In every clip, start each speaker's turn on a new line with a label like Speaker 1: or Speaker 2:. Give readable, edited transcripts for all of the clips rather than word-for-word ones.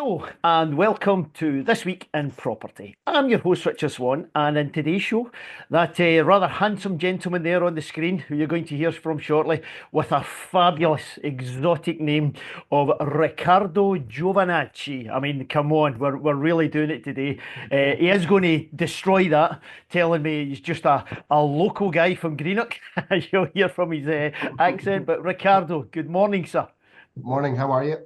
Speaker 1: Hello and welcome to This Week in Property. I'm your host Richard Swan, and in today's show, that rather handsome gentleman there on the screen, who you're going to hear from shortly, with a fabulous exotic name of Riccardo Giovanacci. I mean, come on, we're really doing it today. He is going to destroy that, telling me he's just a local guy from Greenock. You'll hear from his accent. But Riccardo, good morning, sir.
Speaker 2: Morning, how are you?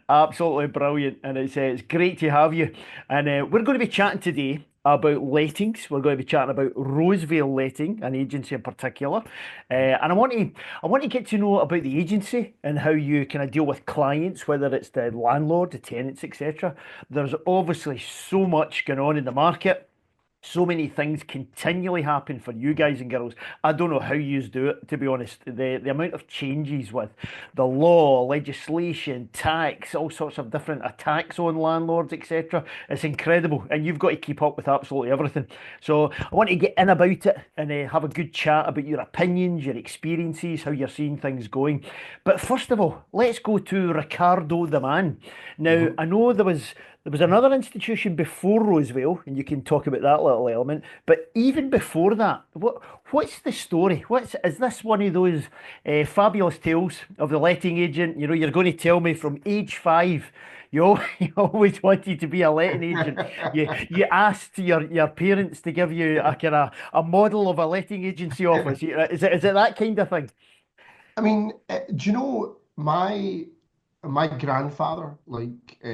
Speaker 1: Absolutely brilliant, and it's great to have you. And we're going to be chatting today about lettings. We're going to be chatting about Rosevale Letting, an agency in particular. And I want to get to know about the agency and how you kind of deal with clients, whether it's the landlord, the tenants, etc. There's obviously so much going on in the market. So many things continually happen for you guys and girls. I don't know how you do it, to be honest. The amount of changes with the law, legislation, tax, all sorts of different attacks on landlords, etc. It's incredible, and you've got to keep up with absolutely everything. So I want to get in about it and have a good chat about your opinions, your experiences, how you're seeing things going. But first of all, let's go to Ricardo the man. Now,
Speaker 2: Mhm.
Speaker 1: I know there was another institution before Roseville, and you can talk about that little element. But even before that, what's the story? What's is this one of those fabulous tales of the letting agent? You know, you're going to tell me from age 5, you always wanted to be a letting agent. You asked your parents to give you a kind of a model of a letting agency office. Is it that kind of thing?
Speaker 2: Do you know my grandfather, my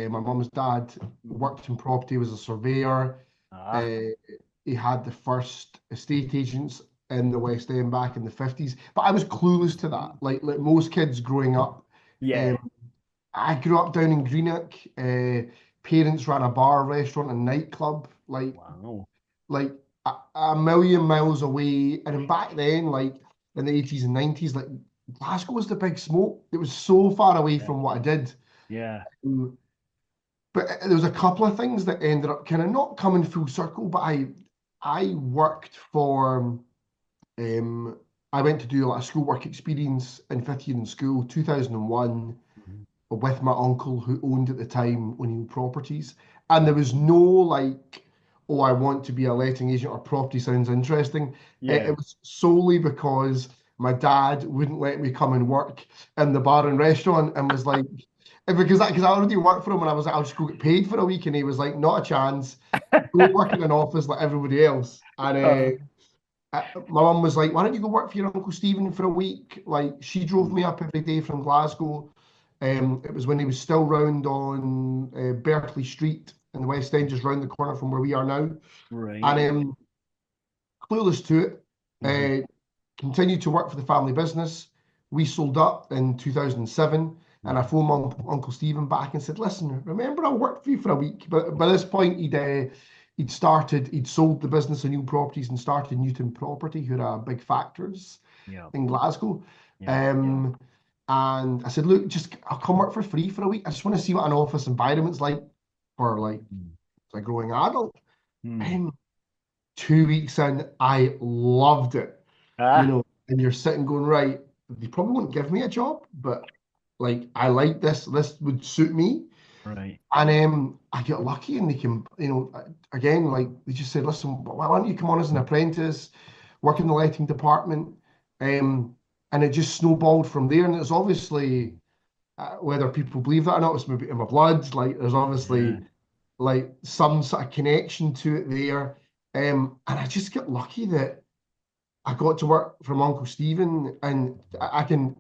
Speaker 2: mum's dad, worked in property, was a surveyor.
Speaker 1: Ah,
Speaker 2: Uh, he had the first estate agents in the West End back in the 50s. But I was clueless to that. Like most kids growing up, um,
Speaker 1: yeah.
Speaker 2: I grew up down in Greenock. Parents ran a bar, restaurant, and nightclub.
Speaker 1: Wow.
Speaker 2: Like a million miles away. And then back then, like in the 80s and 90s, like Glasgow was the big smoke. It was so far away
Speaker 1: Yeah.
Speaker 2: from what I did.
Speaker 1: Yeah.
Speaker 2: Um, but there was a couple of things that ended up kind of not coming full circle, but I worked for um I went to do like a school work experience in fifth year in school, 2001,
Speaker 1: Mhm.
Speaker 2: with my uncle who owned at the time O'Neill Properties. And there was no like, oh, I want to be a letting agent or property sounds interesting. It
Speaker 1: Yeah.
Speaker 2: was solely because my dad wouldn't let me come and work in the bar and restaurant and was like, because I already worked for him and I was like, I'll just go get paid for a week. And he was like, not a chance. Go work in an office like everybody else. And
Speaker 1: Uh,
Speaker 2: my mum was like, why don't you go work for your Uncle Stephen for a week? Like, she drove
Speaker 1: mm,
Speaker 2: me up every day from Glasgow. It was when he was still round on Berkeley Street in the West End, just round the corner from where we are now. And
Speaker 1: right.
Speaker 2: clueless to it,
Speaker 1: Mhm.
Speaker 2: continued to work for the family business. We sold up in 2007, and I
Speaker 1: Mhm.
Speaker 2: phoned my Uncle Stephen back and said, "Listen, remember I worked for you for a week." But by this point, he'd sold the business of new properties and started Newton Property, who are big factors
Speaker 1: Yeah.
Speaker 2: in Glasgow.
Speaker 1: Yeah.
Speaker 2: Um, and I said, "Look, just I'll come work for free for a week. I just want to see what an office environment's like for like
Speaker 1: Mm.
Speaker 2: a growing adult."
Speaker 1: Mm.
Speaker 2: Um, 2 weeks in, I loved it.
Speaker 1: Ah,
Speaker 2: And you're sitting going, right, they probably wouldn't give me a job, but like I like this. This would suit me.
Speaker 1: right.
Speaker 2: And I get lucky and they can, again, like they just said, listen, why don't you come on as an apprentice, work in the letting department? And it just snowballed from there. And it's obviously, whether people believe that or not, it's maybe in my blood. Like there's
Speaker 1: Yeah.
Speaker 2: obviously like some sort of connection to it there. And I just get lucky that I got to work from Uncle Stephen, and I can,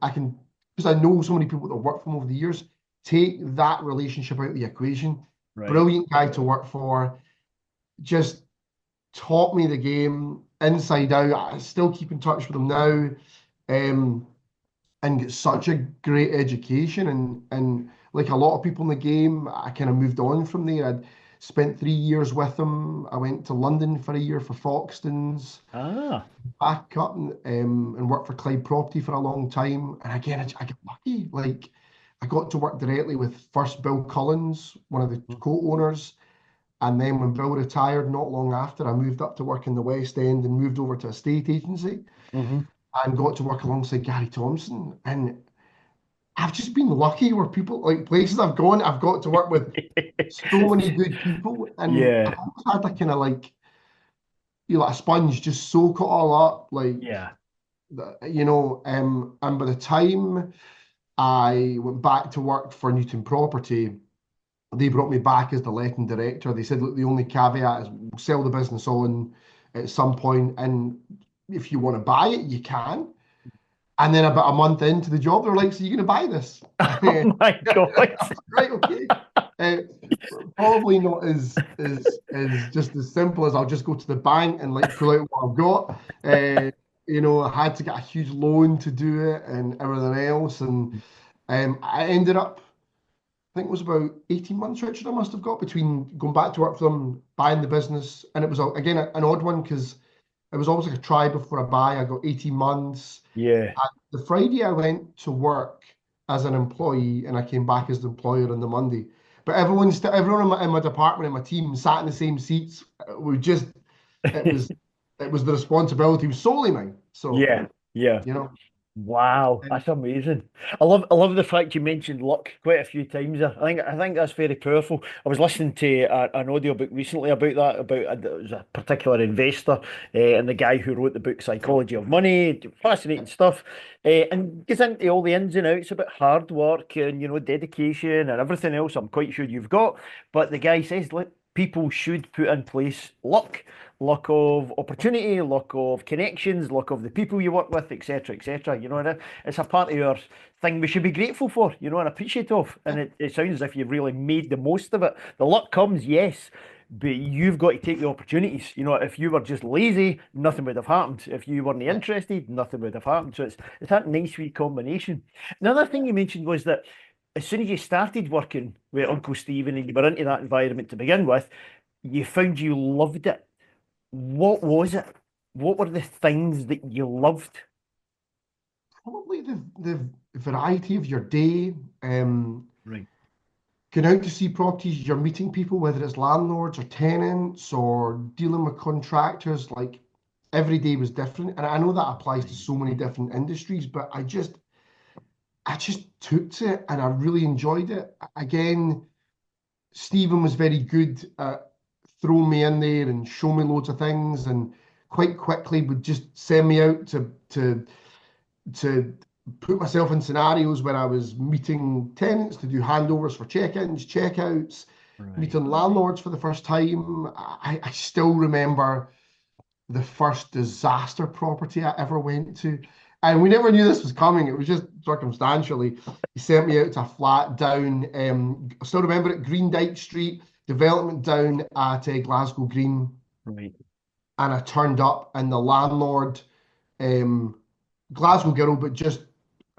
Speaker 2: because I know so many people that have worked for him over the years, take that relationship out of the equation.
Speaker 1: Right.
Speaker 2: Brilliant guy to work for, just taught me the game inside out. I still keep in touch with him now, um, and get such a great education. And like a lot of people in the game, I kind of moved on from there. I'd spent 3 years with him. I went to London for a year for Foxtons,
Speaker 1: Ah.
Speaker 2: back up and worked for Clyde Property for a long time. And again, I got lucky. Like I got to work directly with first Bill Collins, one of the co-owners. And then when Bill retired, not long after, I moved up to work in the West End and moved over to a state agency
Speaker 1: Mm-hmm.
Speaker 2: and got to work alongside Gary Thompson. And I've just been lucky where people, like places I've gone, I've got to work with so many good people, and I've
Speaker 1: Yeah,
Speaker 2: always had that kind of like, like a sponge, just soak it all up, like,
Speaker 1: yeah,
Speaker 2: and by the time I went back to work for Newton Property, they brought me back as the letting director. They said, look, the only caveat is we'll sell the business on at some point, and if you want to buy it, you can. And then about a month into the job, they're like, so you're going to buy this?
Speaker 1: oh my God.
Speaker 2: Right, okay. Uh, Probably not as just as simple as I'll just go to the bank and like pull out what I've got. I had to get a huge loan to do it and everything else. And I ended up, I think it was about 18 months, Richard, I must have got between going back to work for them, buying the business. And it was, again, an odd one because it was always like a try before I buy. I got 18 months.
Speaker 1: Yeah.
Speaker 2: The Friday I went to work as an employee and I came back as the employer on the Monday. But everyone in my department and my team sat in the same seats. It was it was the responsibility was solely mine. So,
Speaker 1: Yeah, yeah.
Speaker 2: you know,
Speaker 1: Wow,
Speaker 2: and
Speaker 1: that's amazing. I love the fact you mentioned luck quite a few times there. I think that's very powerful. I was listening to an audiobook recently about that, it was a particular investor, and the guy who wrote the book Psychology of Money. Fascinating stuff. And gets into all the ins and outs about hard work and dedication and everything else I'm quite sure you've got. But the guy says, look, people should put in place luck of opportunity, luck of connections, luck of the people you work with, etc., etc. And it's a part of your thing we should be grateful for, and appreciate of. And it sounds as if you've really made the most of it. The luck comes, yes, but you've got to take the opportunities. If you were just lazy, nothing would have happened. If you weren't interested, nothing would have happened. So it's that nice wee combination. Another thing you mentioned was that as soon as you started working with Uncle Stephen and you were into that environment to begin with, you found you loved it. What was it? What were the things that you loved?
Speaker 2: probably the variety of your day.
Speaker 1: Right.
Speaker 2: Going out to see properties, you're meeting people, whether it's landlords or tenants or dealing with contractors. Like every day was different, and I know that applies to
Speaker 1: Right.
Speaker 2: so many different industries. But I just took to it, and I really enjoyed it. Again, Stephen was very good at throwing me in there and show me loads of things, and quite quickly would just send me out to put myself in scenarios where I was meeting tenants to do handovers for check-ins, check-outs,
Speaker 1: Right.
Speaker 2: meeting landlords for the first time. I still remember the first disaster property I ever went to. And we never knew this was coming. It was just circumstantially. He sent me out to a flat down, I still remember it, Greenock Street, development down at Glasgow Green.
Speaker 1: Right.
Speaker 2: And I turned up, and the landlord, um, Glasgow girl, but just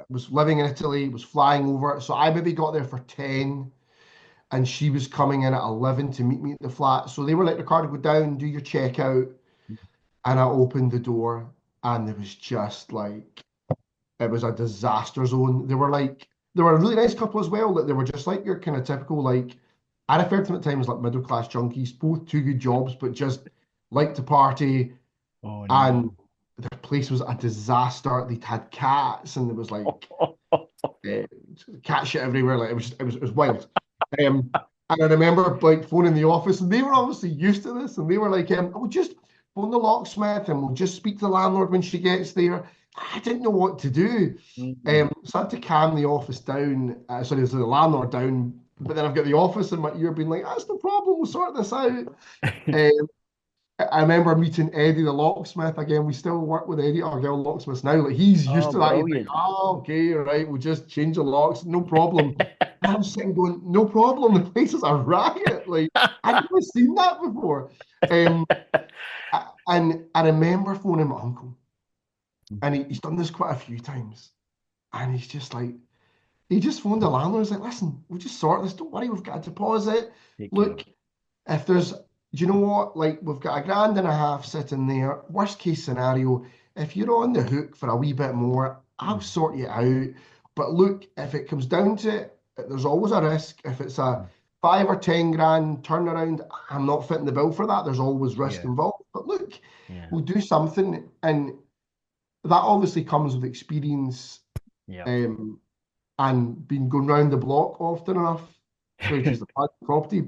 Speaker 2: was living in Italy, was flying over. So I maybe got there for 10 and she was coming in at 11 to meet me at the flat. So they were like, Riccardo, go down, do your checkout. And I opened the door and it was just like, it was a disaster zone. They were a really nice couple as well. That they were just like your kind of typical, like, I refer to them at times like middle class junkies, both two good jobs, but just like to party.
Speaker 1: Oh
Speaker 2: And
Speaker 1: no.
Speaker 2: their place was a disaster. They'd had cats and there was like uh, cat shit everywhere. Like it was wild. And I remember like phoning the office, and they were obviously used to this, and they were like, "We'll just phone the locksmith, and we'll just speak to the landlord when she gets there." I didn't know what to do,
Speaker 1: Mm.
Speaker 2: so I had to calm the office down. Sorry, so the landlord down. But then I've got the office in my ear being like, "That's the problem. We'll sort this out." Um, I remember meeting Eddie the locksmith again. We still work with Eddie, our girl locksmith now. Like he's used
Speaker 1: Oh,
Speaker 2: to that. He's like,
Speaker 1: brilliant.
Speaker 2: oh, okay, right, we'll just change the locks, no problem. And I'm sitting going, no problem. The place is a riot. Like I'd never seen that before. Um, and I remember phoning my uncle, and he's done this quite a few times, and he's just like, he just phoned the landlord. He's like, listen, we'll just sort this. Don't worry, we've got a deposit.
Speaker 1: Take care of
Speaker 2: Look, if there's, do you know what? Like, we've got 1.5 grand sitting there. Worst case scenario, if you're on the hook for a wee bit more, I'll
Speaker 1: it.
Speaker 2: sort you out. But look, if it comes down to it, there's always a risk. If it's a 5 or 10 grand turnaround, I'm not fitting the bill for that. There's always risk
Speaker 1: Yeah.
Speaker 2: involved. But look,
Speaker 1: Yeah.
Speaker 2: we'll do something. And that obviously comes with experience.
Speaker 1: Yeah.
Speaker 2: Um, and been going round the block often enough, especially as the property.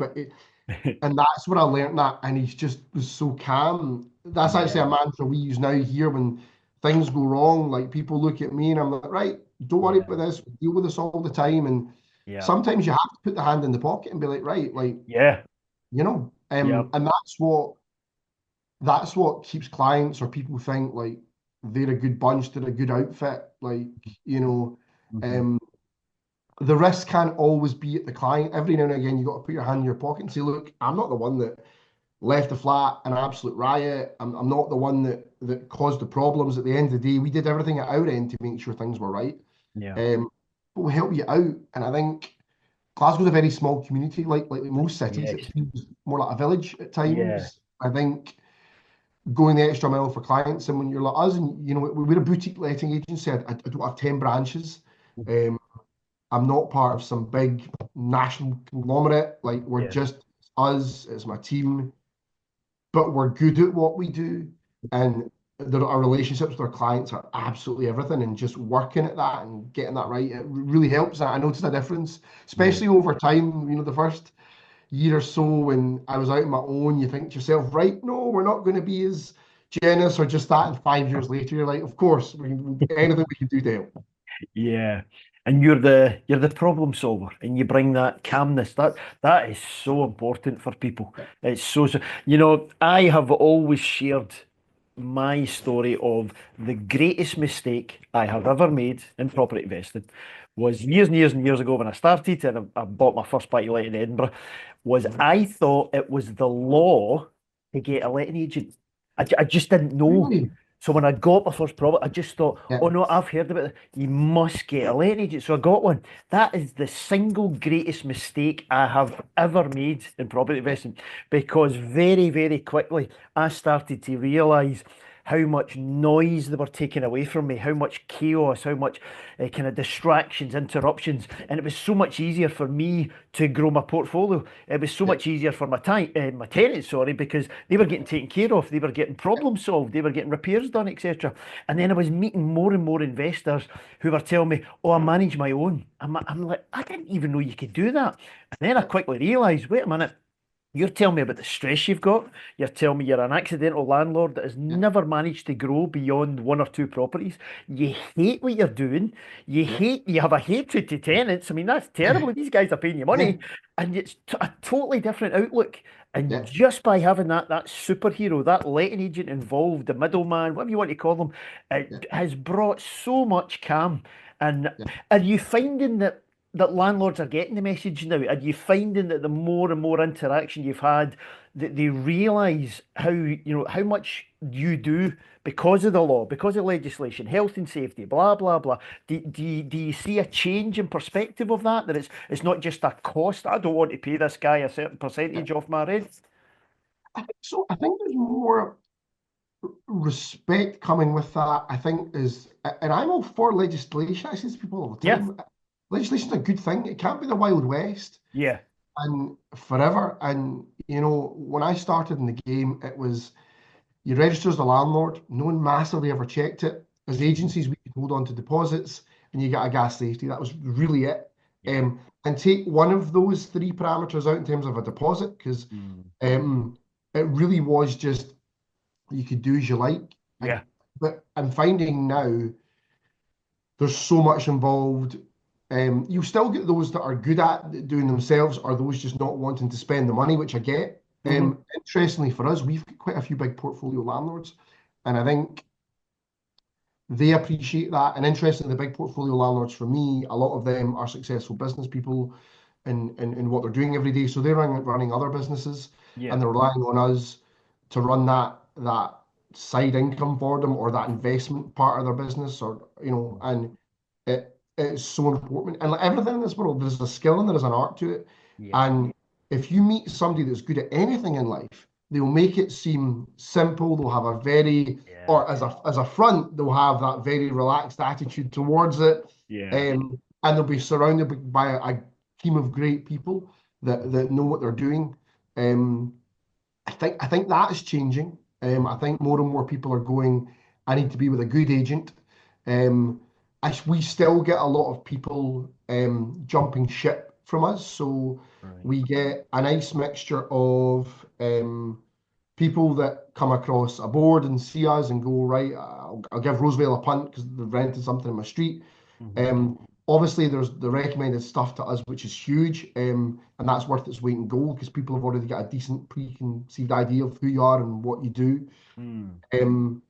Speaker 2: And that's where I learned that. And he's just was so calm. That's actually a
Speaker 1: Yeah,
Speaker 2: mantra we use now here when things go wrong. Like people look at me and I'm like, right, don't worry
Speaker 1: yeah,
Speaker 2: about this. We deal with this all the time. And
Speaker 1: yeah,
Speaker 2: sometimes you have to put the hand in the pocket and be like, right, like,
Speaker 1: yeah, yeah.
Speaker 2: and that's what keeps clients or people think like they're a good bunch, they're a good outfit. Like, you know,
Speaker 1: Hmm.
Speaker 2: um, the risk can't always be at the client. Every now and again, you got to put your hand in your pocket and say, look, I'm not the one that left the flat in an absolute riot. I'm not the one that caused the problems. At the end of the day, we did everything at our end to make sure things were right.
Speaker 1: Yeah,
Speaker 2: Um, but we help you out. And I think Glasgow's a very small community, like most cities.
Speaker 1: yes,
Speaker 2: It feels more like a village at
Speaker 1: yeah,
Speaker 2: times. I think going the extra mile for clients, and when you're like us, and we're a boutique letting agency. I don't have 10 branches.
Speaker 1: mhm,
Speaker 2: Um, I'm not part of some big national conglomerate. Like we're
Speaker 1: yeah,
Speaker 2: just us. It's my team, but we're good at what we do, and our relationships with our clients are absolutely everything. And just working at that and getting that right, it really helps. I noticed a difference,
Speaker 1: yeah.
Speaker 2: especially over time. The first year or so when I was out on my own, you think to yourself, right, no, we're not going to be as generous or just that. And 5 years later, you're like, of course, anything we can do to help.
Speaker 1: Yeah. And you're the problem solver and you bring that calmness. That is so important for people.
Speaker 2: Yeah,
Speaker 1: It's so I have always shared my story of the greatest mistake I have ever made in property investing was years and years and years ago when I started and I bought my first buy-to-let in Edinburgh, was I thought it was the law to get a letting agent. I just didn't know.
Speaker 2: really.
Speaker 1: So when I got my first property, I just thought,
Speaker 2: Yeah,
Speaker 1: oh no, I've heard about it. You must get a letting agent. So I got one. That is the single greatest mistake I have ever made in property investing because very, very quickly I started to realise how much noise they were taking away from me, how much chaos, how much kind of distractions, interruptions, and it was so much easier for me to grow my portfolio. It was so
Speaker 2: yeah,
Speaker 1: much easier for my tenants, sorry, because they were getting taken care of, they were getting
Speaker 2: yeah,
Speaker 1: problems solved, they were getting repairs done, etc. And then I was meeting more and more investors who were telling me, "Oh, I manage my own." I'm like, I didn't even know you could do that. And then I
Speaker 2: yeah,
Speaker 1: quickly realised, wait a minute. You're telling me about the stress you've got. You're telling me you're an accidental landlord that has
Speaker 2: yeah,
Speaker 1: never managed to grow beyond one or two properties. You hate what you're doing. You have a hatred to tenants. I mean, that's
Speaker 2: yeah,
Speaker 1: terrible. These guys are paying you
Speaker 2: yeah,
Speaker 1: money. And it's a totally different outlook. And
Speaker 2: yeah,
Speaker 1: just by having that superhero, that letting agent involved, the middleman, whatever you want to call them,
Speaker 2: yeah,
Speaker 1: it has brought so much calm. And
Speaker 2: yeah.
Speaker 1: are you finding that landlords are getting the message now? Are you finding that the more and more interaction you've had, that they realise how much you do because of the law, because of legislation, health and safety, blah blah blah. Do you see a change in perspective of that? That it's not just a cost. I don't want to pay this guy a certain percentage off my rent.
Speaker 2: I think so. I think there's more respect coming with that. I think and I'm all for legislation. I say to people all the
Speaker 1: Yeah,
Speaker 2: time, legislation's a good thing. It can't be the Wild West
Speaker 1: yeah.
Speaker 2: and forever. And when I started in the game, it was you register as a landlord. No one massively ever checked it. As
Speaker 1: Mhm.
Speaker 2: agencies, we could hold on to deposits, and you got a gas safety. That was really it.
Speaker 1: Yeah.
Speaker 2: And take one of those three parameters out in terms of a deposit, because
Speaker 1: Mm.
Speaker 2: it really was just you could do as you like. I,
Speaker 1: Yeah.
Speaker 2: but I'm finding now there's so much involved. You still get those that are good at doing themselves, or those just not wanting to spend the money, which I get.
Speaker 1: Hmm.
Speaker 2: Interestingly for us, we've got quite a few big portfolio landlords, and I think they appreciate that. And interestingly, the big portfolio landlords for me, a lot of them are successful business people in what they're doing every day. So they're running other businesses,
Speaker 1: Yeah.
Speaker 2: and they're relying on us to run that side income for them, or that investment part of their business, or and it's so important. And like everything in this world, there's a skill and there's an art to it.
Speaker 1: Yeah.
Speaker 2: And if you meet somebody that's good at anything in life, they'll make it seem simple. They'll have a very,
Speaker 1: Yeah.
Speaker 2: or as a front, they'll have that very relaxed attitude towards it.
Speaker 1: Yeah.
Speaker 2: And they'll be surrounded by a team of great people that know what they're doing. Um, I think that is changing. I think more and more people are going, I need to be with a good agent. We still get a lot of people. jumping ship from us. So
Speaker 1: Right.
Speaker 2: we get a nice mixture of people that come across a board and see us and go, right, I'll give Rosevale a punt because they've rented something in my street.
Speaker 1: Hmm.
Speaker 2: Obviously, there's the recommended stuff to us, which is huge, and that's worth its weight in gold because people have already got a decent preconceived idea of who you are and what you do.
Speaker 1: Mm.
Speaker 2: Um,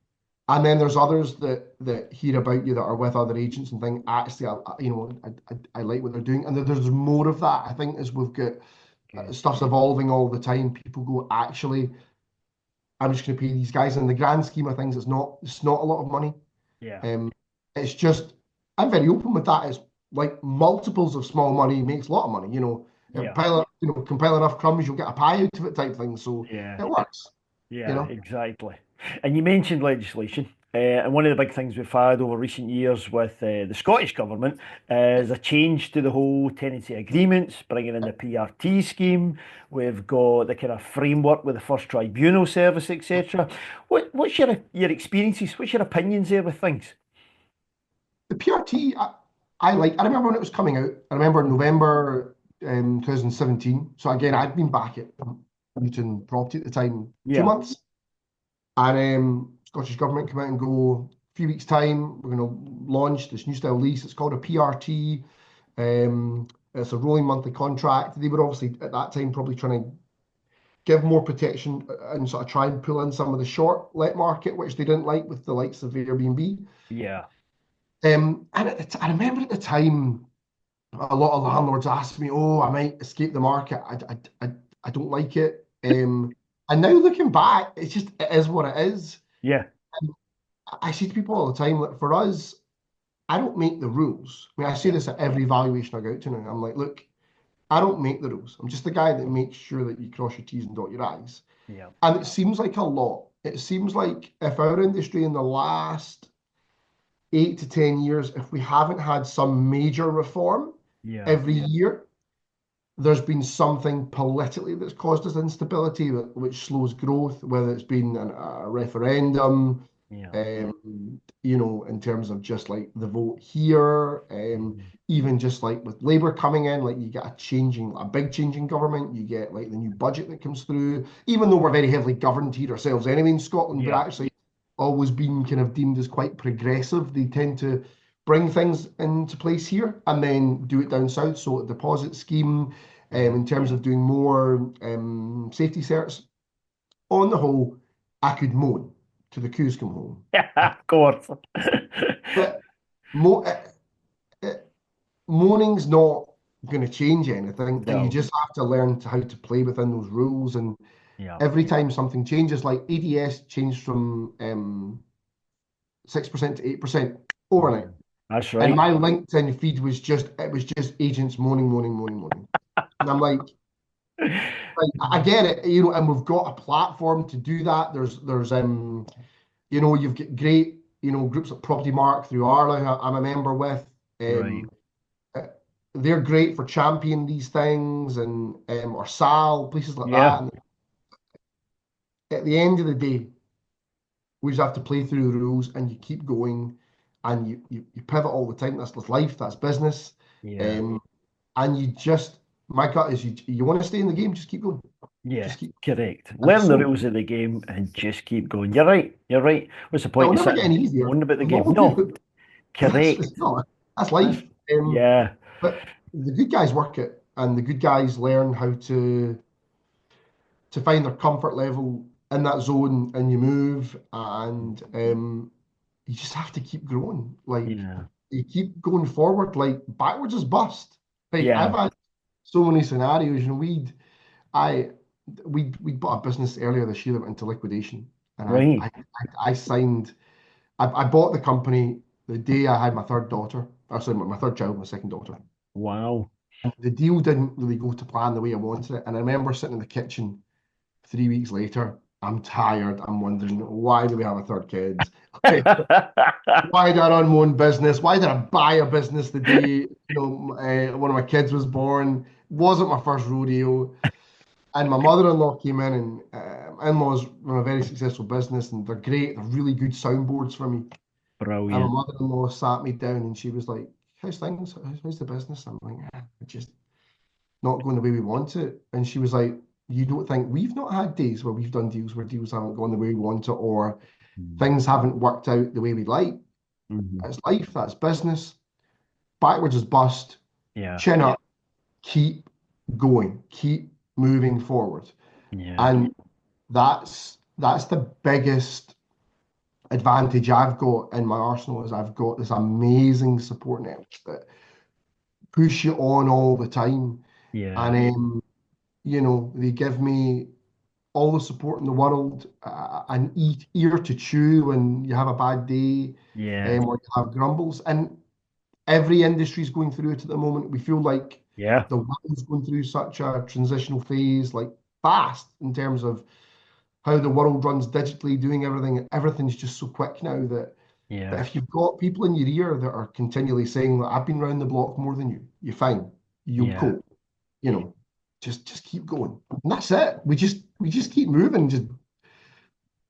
Speaker 2: and then there's others that hear about you that are with other agents and think, actually, I like what they're doing. And there's more of that, I think, as we've got
Speaker 1: Good.
Speaker 2: stuff's evolving all the time. People go, actually, I'm just going to pay these guys. In the grand scheme of things, it's not a lot of money.
Speaker 1: Yeah.
Speaker 2: Um, it's just I'm very open with that. It's like multiples of small money makes a lot of money.
Speaker 1: Yeah.
Speaker 2: Compile enough crumbs, you'll get a pie out of it type thing. So
Speaker 1: Yeah.
Speaker 2: it works. You
Speaker 1: Yeah,
Speaker 2: know.
Speaker 1: exactly. And you mentioned legislation. And one of the big things we've had over recent years with the Scottish government is a change to the whole tenancy agreements, bringing in the PRT scheme. We've got the kind of framework with the first tribunal service, etc. What's your experiences? What's your opinions there with things?
Speaker 2: The PRT, I like. I remember when it was coming out. I remember in
Speaker 1: Mhm.
Speaker 2: November 2017. So again,
Speaker 1: Right.
Speaker 2: I'd been back at Newton Property at the time, two
Speaker 1: Yeah.
Speaker 2: months, and Scottish government come out and go. A few weeks time, we're going to launch this new style lease. It's called a PRT. It's a rolling monthly contract. They were obviously at that time probably trying to give more protection and sort of try and pull in some of the short let market, which they didn't like with the likes of Airbnb.
Speaker 1: Yeah.
Speaker 2: And I remember at the time, a lot of landlords asked me, "Oh, I might escape the market. I don't like it." And now looking back, it is what it is.
Speaker 1: Yeah.
Speaker 2: I see to people all the time that for us, I don't make the rules. I mean, I say
Speaker 1: Yeah.
Speaker 2: this at every valuation I go out to now. I'm like, look, I don't make the rules. I'm just the guy that makes sure that you cross your T's and dot your I's.
Speaker 1: Yeah.
Speaker 2: And it seems like a lot. It seems like if our industry in the last 8 to 10 years, if we haven't had some major reform
Speaker 1: Yeah.
Speaker 2: every year, there's been something politically that's caused us instability, which slows growth, whether it's been a referendum,
Speaker 1: Yeah.
Speaker 2: in terms of just like the vote here,
Speaker 1: Mhm.
Speaker 2: even just like with Labour coming in, like you get a big change in government, you get like the new budget that comes through, even though we're very heavily governed here ourselves anyway in Scotland, but
Speaker 1: Yeah.
Speaker 2: actually always been kind of deemed as quite progressive. They tend to bring things into place here and then do it down south. So a deposit scheme,
Speaker 1: Mhm.
Speaker 2: in terms of doing more safety certs. On the whole, I could moan to the coos come home.
Speaker 1: Of course.
Speaker 2: But mo uh, moaning's not going to change anything, and you
Speaker 1: No.
Speaker 2: just have to learn how to play within those rules. And
Speaker 1: Yeah.
Speaker 2: every time something changes, like ADS changed from 6% to 8% overnight.
Speaker 1: Mhm. That's
Speaker 2: And
Speaker 1: right.
Speaker 2: my LinkedIn feed was just agents moaning, moaning, moaning, moaning. And I'm like, I get it, and we've got a platform to do that. You've got great, groups like Property Mark through Arla, who I'm a member with.
Speaker 1: Right.
Speaker 2: Uh, they're great for championing these things or SAL, places like that.
Speaker 1: Yeah.
Speaker 2: And at the end of the day, we just have to play through the rules and you keep going and you pivot all the time. That's life, that's business.
Speaker 1: Yeah.
Speaker 2: Um, and my gut is you want to stay in the game, just keep going.
Speaker 1: Yeah.
Speaker 2: Just keep.
Speaker 1: Correct.
Speaker 2: And
Speaker 1: Learn the
Speaker 2: so
Speaker 1: rules of the game and just keep going. You're right. You're right. What's the
Speaker 2: it'll
Speaker 1: point of
Speaker 2: never get
Speaker 1: sitting
Speaker 2: any easier.
Speaker 1: moaning about the
Speaker 2: As
Speaker 1: game?
Speaker 2: long as
Speaker 1: No.
Speaker 2: it's
Speaker 1: Correct.
Speaker 2: not. That's
Speaker 1: That's
Speaker 2: life.
Speaker 1: yeah.
Speaker 2: But the good guys work it, and the good guys learn how to find their comfort level in that zone, and you move, and you just have to keep growing. Like
Speaker 1: Yeah.
Speaker 2: you keep going forward. Like backwards is bust. Like I've
Speaker 1: Yeah.
Speaker 2: had so many scenarios. I we bought a business earlier this year that went into liquidation, and
Speaker 1: Right.
Speaker 2: I signed. I bought the company the day I had my third daughter. Or sorry, my third child, my second daughter.
Speaker 1: Wow.
Speaker 2: And the deal didn't really go to plan the way I wanted it. And I remember sitting in the kitchen 3 weeks later. I'm tired. I'm wondering why do we have a third kid? Why did I run my own business? Why did I buy a business the day one of my kids was born? Wasn't my first rodeo. And my mother-in-law came in, and in-laws run a very successful business, and they're great. They're really good soundboards for me. And my
Speaker 1: Brilliant.
Speaker 2: mother-in-law sat me down, and she was like, how's things? How's the business? I'm like, just not going the way we want it. And she was like, you don't think we've not had days where we've done deals where deals haven't gone the way we want it, or things haven't worked out the way we like?
Speaker 1: Mm-hmm.
Speaker 2: That's life, that's business. Backwards is bust.
Speaker 1: Yeah.
Speaker 2: Chin up, keep going, keep moving forward.
Speaker 1: Yeah.
Speaker 2: And that's the biggest advantage I've got in my arsenal is I've got this amazing support network that push you on all the time.
Speaker 1: Yeah.
Speaker 2: And they give me all the support in the world, an ear to chew when you have a bad day,
Speaker 1: Yeah.
Speaker 2: or you have grumbles. And every industry is going through it at the moment. We feel like
Speaker 1: Yeah.
Speaker 2: the world's going through such a transitional phase, like fast in terms of how the world runs digitally, doing everything. Everything's just so quick now that but
Speaker 1: Yeah.
Speaker 2: if you've got people in your ear that are continually saying, "I've been round the block more than you, you're fine, you'll
Speaker 1: Yeah.
Speaker 2: cope," you know, just keep going. And that's it. We just keep moving. Just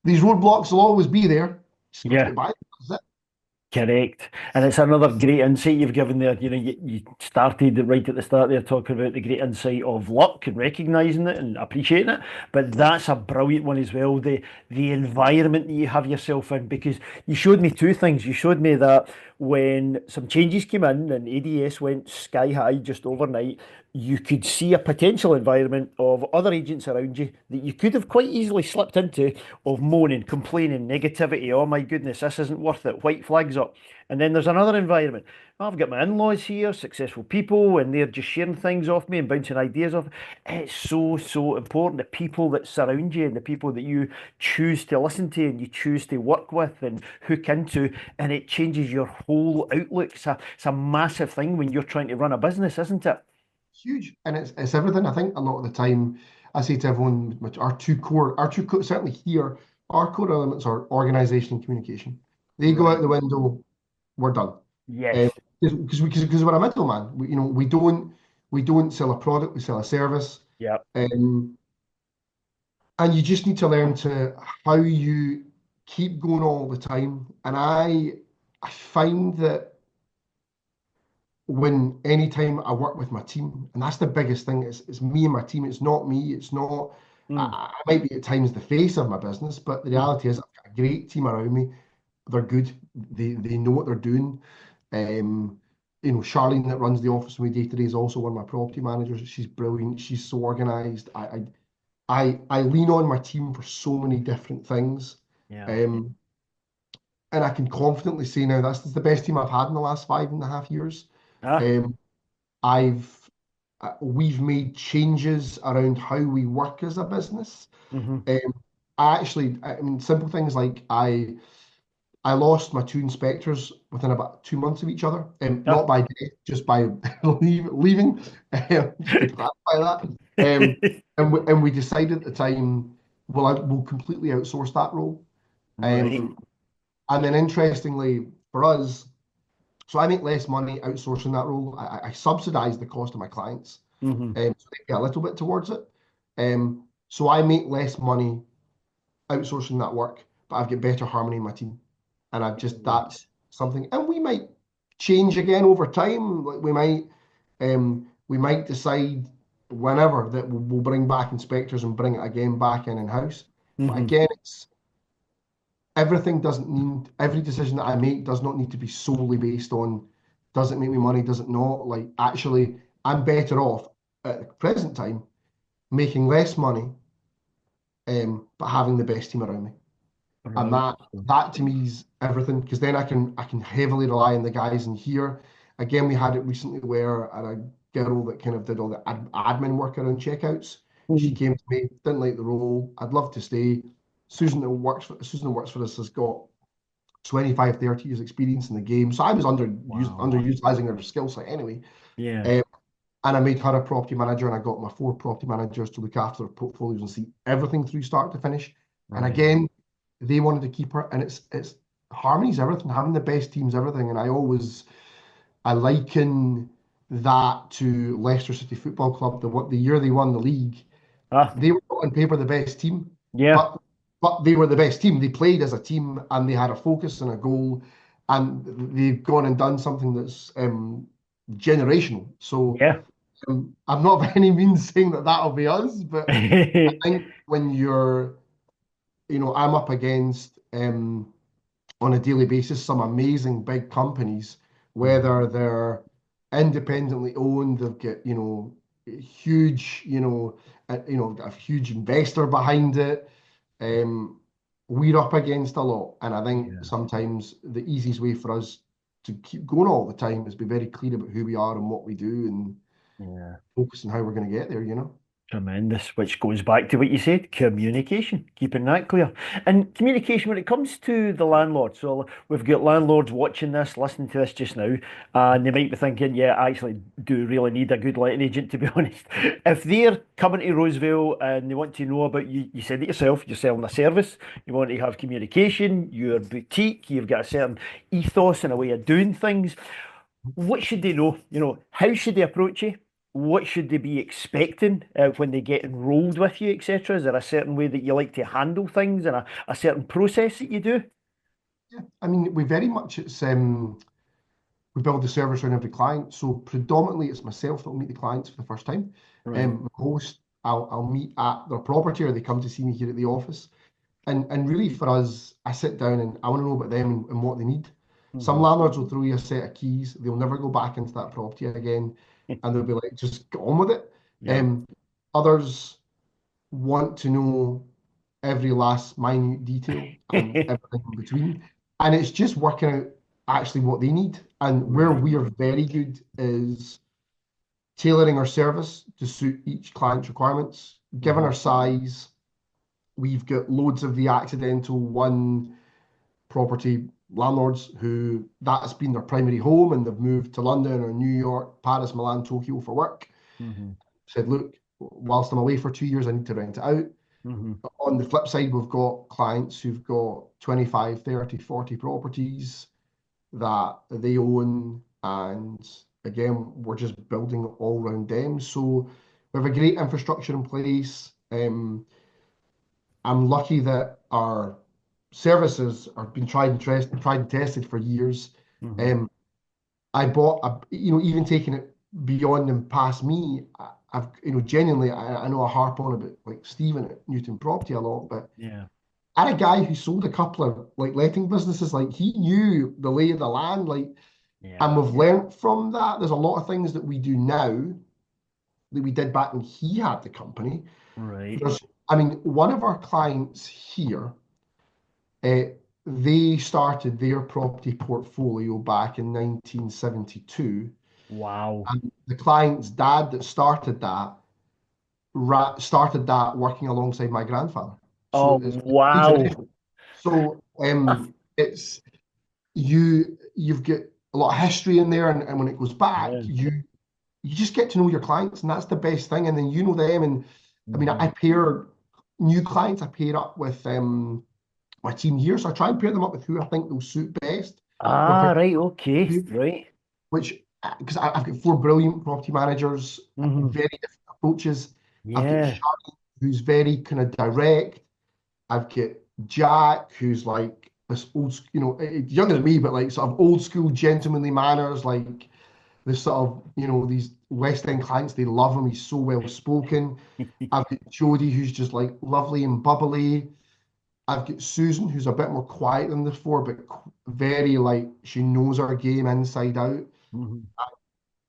Speaker 2: these roadblocks will always be there. Just got to
Speaker 1: Yeah.
Speaker 2: get by. That's it.
Speaker 1: Correct. And it's another great insight you've given there. You started right at the start there talking about the great insight of luck and recognizing it and appreciating it. But that's a brilliant one as well. The environment that you have yourself in, because you showed me two things. You showed me that when some changes came in and ADS went sky high just overnight, you could see a potential environment of other agents around you that you could have quite easily slipped into of moaning, complaining, negativity. Oh my goodness, this isn't worth it. White flags up. And then there's another environment. I've got my in-laws here, successful people, and they're just sharing things off me and bouncing ideas off. It's so, so important. The people that surround you and the people that you choose to listen to and you choose to work with and hook into, and it changes your whole outlook. It's a massive thing when you're trying to run a business, isn't it?
Speaker 2: Huge, and it's everything. I think a lot of the time, I say to everyone, which our two core, certainly here, our core elements are organization and communication. They go out
Speaker 1: Right.
Speaker 2: the window. We're done.
Speaker 1: Yes.
Speaker 2: Because we're a middleman. We don't sell a product, we sell a service.
Speaker 1: Yeah.
Speaker 2: Um, and you just need to learn to how you keep going all the time. And I find that when anytime I work with my team, and that's the biggest thing, it's me and my team. It's not me. It's not.
Speaker 1: Mm,
Speaker 2: I might be at times the face of my business, but the
Speaker 1: mm,
Speaker 2: reality is I've got a great team around me. They're good. They know what they're doing. Um, Charlene that runs the office with me day to day is also one of my property managers. She's brilliant. She's so organized. I lean on my team for so many different things.
Speaker 1: yeah.
Speaker 2: Um, and I can confidently say now that's the best team I've had in the last 5.5 years.
Speaker 1: Ah.
Speaker 2: Um, I've we've made changes around how we work as a business.
Speaker 1: Mm-hmm.
Speaker 2: Um, I mean, simple things like I lost my two inspectors within about 2 months of each other. Not
Speaker 1: Ah.
Speaker 2: by death, just by leaving. Just to clarify that. And we decided at the time, well, we'll completely outsource that role.
Speaker 1: Right.
Speaker 2: Um, and then interestingly for us, so I make less money outsourcing that role. I subsidize the cost of my clients,
Speaker 1: Mm-hmm.
Speaker 2: so they pay a little bit towards it. So I make less money outsourcing that work, but I've got better harmony in my team. And I've just, that's something, and we might change again over time. Like we might decide whenever that we'll bring back inspectors and bring it again back in house. But
Speaker 1: Mm-hmm.
Speaker 2: again, it's everything doesn't need every decision that I make does not need to be solely based on does it make me money, does it not? Like actually, I'm better off at the present time making less money, but having the best team around me. And
Speaker 1: Right.
Speaker 2: that to me is everything because then I can heavily rely on the guys in here. Again, we had it recently where I had a girl that kind of did all the admin work around checkouts. She
Speaker 1: Mhm.
Speaker 2: came to me, didn't like the role. I'd love to stay. Susan that works for us has got 25, 30 years experience in the game. So I was
Speaker 1: Wow.
Speaker 2: underutilizing her skill set anyway.
Speaker 1: Yeah.
Speaker 2: Um, and I made her a property manager and I got my four property managers to look after their portfolios and see everything through start to finish. And
Speaker 1: Right.
Speaker 2: again, they wanted to keep her and it's harmony's everything, having the best teams, everything. And I liken that to Leicester City Football Club, the year they won the league.
Speaker 1: Ah.
Speaker 2: They were on paper the best team,
Speaker 1: Yeah.
Speaker 2: but they were the best team. They played as a team and they had a focus and a goal. and they've gone and done something that's generational. So
Speaker 1: Yeah.
Speaker 2: I'm not by any means saying that that'll be us, but I think when I'm up against on a daily basis some amazing big companies,
Speaker 1: Mhm.
Speaker 2: whether they're independently owned, they've got, huge, a huge investor behind it. Um, we're up against a lot, and I think
Speaker 1: Yeah.
Speaker 2: sometimes the easiest way for us to keep going all the time is be very clear about who we are and what we do, and
Speaker 1: Yeah.
Speaker 2: focus on how we're going to get there.
Speaker 1: Tremendous, which goes back to what you said, communication, keeping that clear. And communication when it comes to the landlord. So we've got landlords watching this, listening to this just now, and they might be thinking, yeah, I actually do really need a good letting agent, to be honest. If they're coming to Rosevale and they want to know about you, you said it yourself, you're selling a service, you want to have communication, you're boutique, you've got a certain ethos and a way of doing things. What should they know? How should they approach you? What should they be expecting when they get enrolled with you, etc.? Is there a certain way that you like to handle things and a certain process that you do?
Speaker 2: Yeah, I mean, we very much we build the service around every client. So predominantly it's myself that will meet the clients for the first time.
Speaker 1: Right.
Speaker 2: Most I'll meet at their property or they come to see me here at the office. And really for us, I sit down and I want to know about them and what they need. Some
Speaker 1: Hmm.
Speaker 2: landlords will throw you a set of keys. They'll never go back into that property again. And they'll be like, just get on with it.
Speaker 1: Yeah.
Speaker 2: Um, Others want to know every last minute detail and everything in between. And it's just working out actually what they need. And where
Speaker 1: Right.
Speaker 2: we are very good is tailoring our service to suit each client's requirements. Given
Speaker 1: Hmm.
Speaker 2: our size, we've got loads of the accidental one property landlords who that's been their primary home and they've moved to London or New York, Paris, Milan, Tokyo for work.
Speaker 1: Hmm.
Speaker 2: Said, look, whilst I'm away for 2 years, I need to rent it out.
Speaker 1: Hmm.
Speaker 2: On the flip side, we've got clients who've got 25, 30, 40 properties that they own. And again, we're just building all around them. So we have a great infrastructure in place. I'm lucky that our services have been tried and tested for years.
Speaker 1: Hmm.
Speaker 2: Um, I bought even taking it beyond and past me, I've, genuinely, I know I harp on about like Stephen at Newton Property a lot, but
Speaker 1: Yeah.
Speaker 2: I had a guy who sold a couple of like letting businesses, like he knew the lay of the land, like,
Speaker 1: Yeah.
Speaker 2: and we've learnt from that. There's a lot of things that we do now that we did back when he had the company.
Speaker 1: Right.
Speaker 2: There's, I mean, one of our clients here, uh, they started their property portfolio back in 1972.
Speaker 1: Wow.
Speaker 2: And the client's dad that started that working alongside my grandfather. So
Speaker 1: Oh,
Speaker 2: it's three generations.
Speaker 1: wow.
Speaker 2: So it's you've got a lot of history in there, and when it goes back,
Speaker 1: Yeah.
Speaker 2: you just get to know your clients, and that's the best thing. And then you know them, and I mean, I
Speaker 1: Hmm.
Speaker 2: pair new clients. I pair up with my team here, so I try and pair them up with who I think they'll suit best for a
Speaker 1: Ah, right. Okay.
Speaker 2: particular,
Speaker 1: Right.
Speaker 2: which because I've got four brilliant property managers,
Speaker 1: Hmm.
Speaker 2: very different approaches. I've got
Speaker 1: Yeah.
Speaker 2: Shani, who's very kind of direct. I've got Jack, who's like this younger than me, but like sort of old school gentlemanly manners, like this sort of, these West End clients, they love him. He's so well spoken. I've got Jodie, who's just like lovely and bubbly. I've got Susan, who's a bit more quiet than the four, but very like she knows her game inside out.
Speaker 1: Hmm.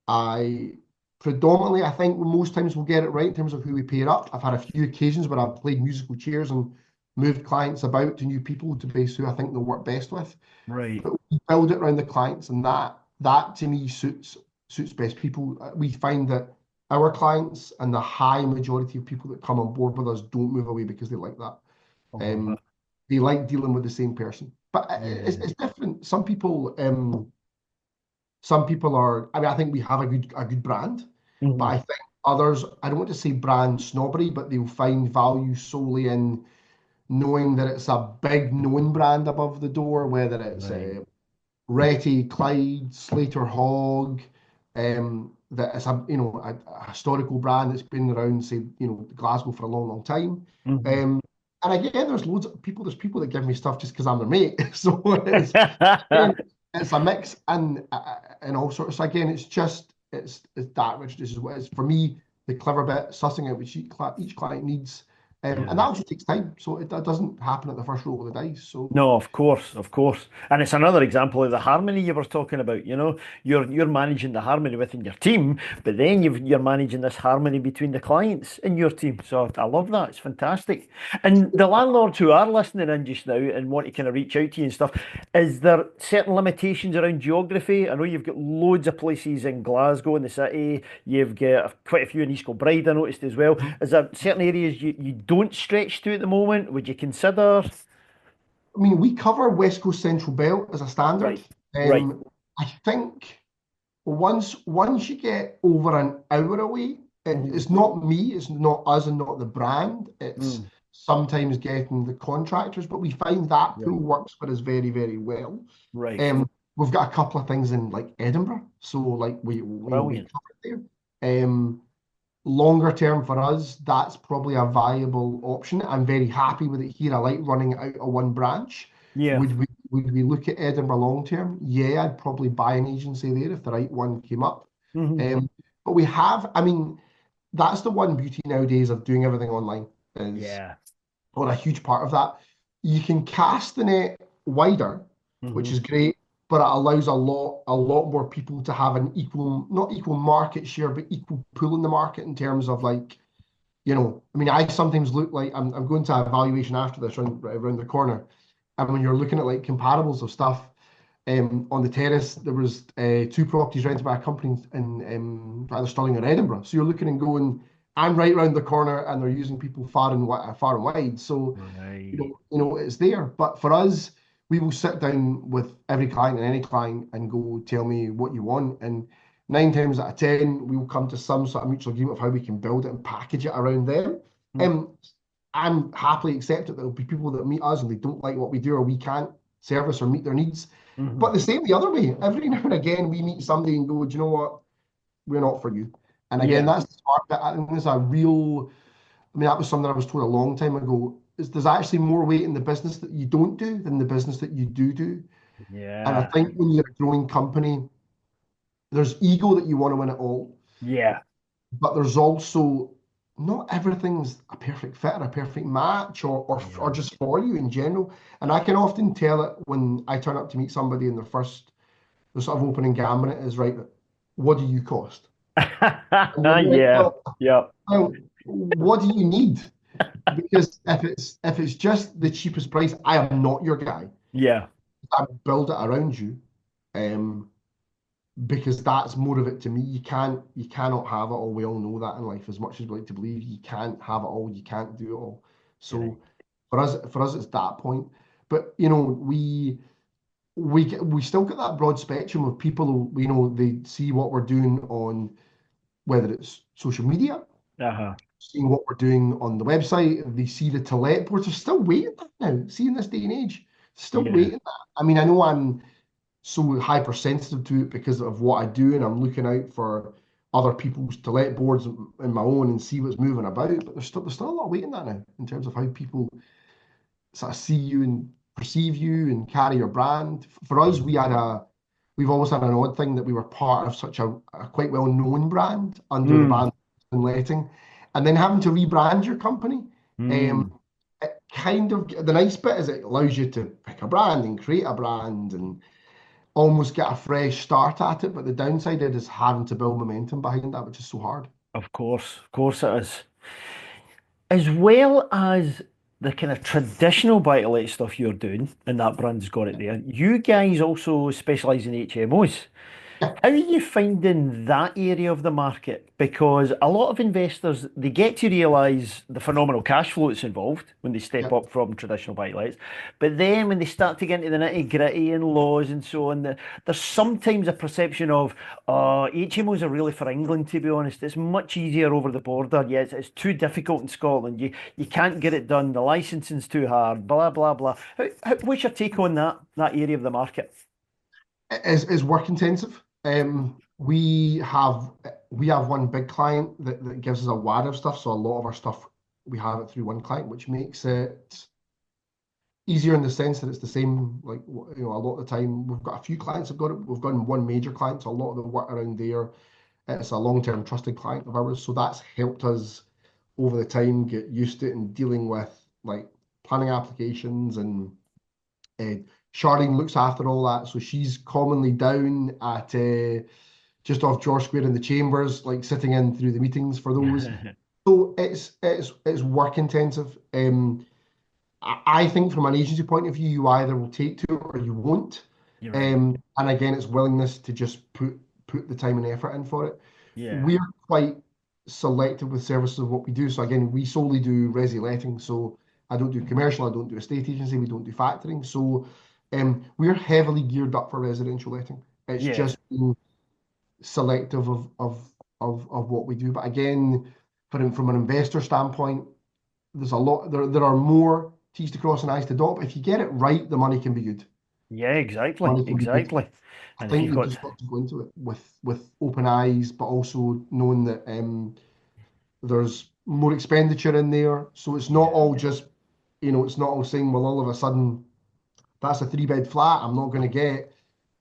Speaker 2: I predominantly, I think most times we'll get it right in terms of who we pair up. I've had a few occasions where I've played musical chairs and moved clients about to new people to base who I think they'll work best with.
Speaker 1: Right.
Speaker 2: But we build it around the clients, and that to me suits best people. We find that our clients and the high majority of people that come on board with us don't move away because they like that.
Speaker 1: I love
Speaker 2: Um,
Speaker 1: it.
Speaker 2: they like dealing with the same person. But
Speaker 1: Yeah.
Speaker 2: it's different. Some people are, I mean, I think we have a good brand, but
Speaker 1: Hmm.
Speaker 2: I think others, I don't want to say brand snobbery, but they'll find value solely in knowing that it's a big known brand above the door, whether it's
Speaker 1: Right.
Speaker 2: Retty, Clyde, Slater Hogg, that it's a historical brand that's been around, say, Glasgow for a long, long time.
Speaker 1: Hmm.
Speaker 2: Um, and again, there's loads of people. There's people that give me stuff just because I'm their mate. So it's a mix and all sorts. So again, it's that which this is what is for me the clever bit, sussing out which each client needs, and that
Speaker 1: Yeah.
Speaker 2: also takes time. So that doesn't happen at the first roll of the dice. So
Speaker 1: No, of course, of course. And it's another example of the harmony you were talking about, you know. You're managing the harmony within your team, but then you're managing this harmony between the clients in your team. So I love that. It's fantastic. And the landlords who are listening in just now and want to kind of reach out to you and stuff, is there certain limitations around geography? I know you've got loads of places in Glasgow in the city. You've got quite a few in East Kilbride, I noticed as well. Is there certain areas you don't stretch to at the moment? Would you consider?
Speaker 2: I mean, we cover West Coast Central Belt as a standard.
Speaker 1: Right. Right.
Speaker 2: Um, I think once you get over an hour away,
Speaker 1: Mhm.
Speaker 2: it's not me, it's not us, and not the brand. It's
Speaker 1: Mm.
Speaker 2: sometimes getting the contractors, but we find that
Speaker 1: Right.
Speaker 2: pool works for us very, very well.
Speaker 1: Right.
Speaker 2: We've got a couple of things in like Edinburgh, so like we
Speaker 1: Brilliant.
Speaker 2: cover it there. Longer term for us, that's probably a viable option. I'm very happy with it here. I like running it out of one branch.
Speaker 1: Yeah.
Speaker 2: Would we look at Edinburgh long term? Yeah, I'd probably buy an agency there if the right one came up.
Speaker 1: Hmm.
Speaker 2: Um, but we have, I mean, that's the one beauty nowadays of doing everything online is,
Speaker 1: Yeah.
Speaker 2: or a huge part of that. You can cast the net wider, which
Speaker 1: Hmm.
Speaker 2: is great, but it allows a lot more people to have an equal, not equal market share, but equal pool in the market in terms of like, I mean, I sometimes look like I'm going to evaluation after this right around the corner. And when you're looking at like comparables of stuff, on the terrace, there was two properties rented by a company in either Stirling or Edinburgh. So you're looking and going, I'm right round the corner, and they're using people far and wide. So
Speaker 1: Right.
Speaker 2: it's there. But for us, we will sit down with every client and any client and go, tell me what you want. And 9 times out of 10, we will come to some sort of mutual agreement of how we can build it and package it around them.
Speaker 1: Mm.
Speaker 2: Um, I'm happily accept that there'll be people that meet us and they don't like what we do or we can't service or meet their needs.
Speaker 1: Hmm.
Speaker 2: But the same the other way. Every now and again, we meet somebody and go, do you know what? We're not for you. And again,
Speaker 1: Yeah.
Speaker 2: that's the smart bit. I think there's a real, I mean, that was something I was told a long time ago. Is there's actually more weight in the business that you don't do than the business that you do. And I
Speaker 1: Yeah.
Speaker 2: think when you're a growing company, there's ego that you want to win it all,
Speaker 1: Yeah.
Speaker 2: but there's also not everything's a perfect fit or a perfect match or
Speaker 1: Yeah.
Speaker 2: just for you in general. And I can often tell it when I turn up to meet somebody and the sort of opening gambit is right, what do you cost? And you're like,
Speaker 1: Yeah. Yeah.
Speaker 2: well, what do you need? Because if it's just the cheapest price, I am not your guy.
Speaker 1: Yeah.
Speaker 2: I build it around you, um, because that's more of it to me. You cannot have it all. We all know that in life. As much as we like to believe, you can't have it all. You can't do it all.
Speaker 1: Correct.
Speaker 2: So for us, it's that point. But we still get that broad spectrum of people who, they see what we're doing on whether it's social media,
Speaker 1: Uh-huh.
Speaker 2: seeing what we're doing on the website. They see the to let boards. They're still waiting that now. See, in this day and age, still
Speaker 1: Yeah.
Speaker 2: waiting that. I mean, I know I'm so hypersensitive to it because of what I do, and I'm looking out for other people's to let boards in my own and see what's moving about. But there's still a lot of waiting that now in terms of how people sort of see you and perceive you and carry your brand. For us,
Speaker 1: Yeah.
Speaker 2: we've always had an odd thing that we were part of such a quite well known brand under the
Speaker 1: Mm.
Speaker 2: band and letting, and then having to rebrand your company. Um,
Speaker 1: Mm.
Speaker 2: it kind of the nice bit is it allows you to pick a brand and create a brand and almost get a fresh start at it. But the downside is having to build momentum behind that, which is so hard.
Speaker 1: Of course it is. As well as the kind of traditional buy-to-let stuff you're doing, and that brand's got it there. You guys also specialize in HMOs.
Speaker 2: Yeah,
Speaker 1: How are you finding that area of the market? Because a lot of investors, they get to realise the phenomenal cash flow that's involved when they step
Speaker 2: yeah.
Speaker 1: up from traditional buy-to-lets. But then when they start to get into the nitty-gritty and laws and so on, there's sometimes a perception of, HMOs are really for England, to be honest. It's much easier over the border. Yes, it's too difficult in Scotland. You can't get it done. The licensing's too hard, blah, blah, blah. What's your take on that area of the market?
Speaker 2: Is work intensive. We have one big client that gives us a wad of stuff. So a lot of our stuff we have it through one client, which makes it easier in the sense that it's the same, like, a lot of the time we've got a few clients have got it. We've got one major client, so a lot of the work around there, it's a long-term trusted client of ours. So that's helped us over the time get used to it and dealing with like planning applications and uh, Charlene looks after all that. So she's commonly down at just off George Square in the chambers, like sitting in through the meetings for those. So it's work intensive. I think from an agency point of view, you either will take to it or you won't.
Speaker 1: You're right.
Speaker 2: And again, it's willingness to just put the time and effort in for it.
Speaker 1: Yeah.
Speaker 2: We're quite selective with services of what we do. So again, we solely do resi letting. So I don't do commercial, I don't do estate agency, we don't do factoring. So we're heavily geared up for residential letting. It's
Speaker 1: Yeah.
Speaker 2: just being selective of what we do. But again, from an investor standpoint, there's a lot there are more T's to cross and I's to dot. But if you get it right, the money can be good.
Speaker 1: Yeah, exactly.
Speaker 2: Money can be good.
Speaker 1: Exactly.
Speaker 2: I
Speaker 1: And if
Speaker 2: think
Speaker 1: you've
Speaker 2: you've
Speaker 1: got,
Speaker 2: just got to go into it with open eyes, but also knowing that there's more expenditure in there. So it's not
Speaker 1: yeah,
Speaker 2: all just, it's not all saying, well, all of a sudden that's a 3-bed flat. I'm not going to get.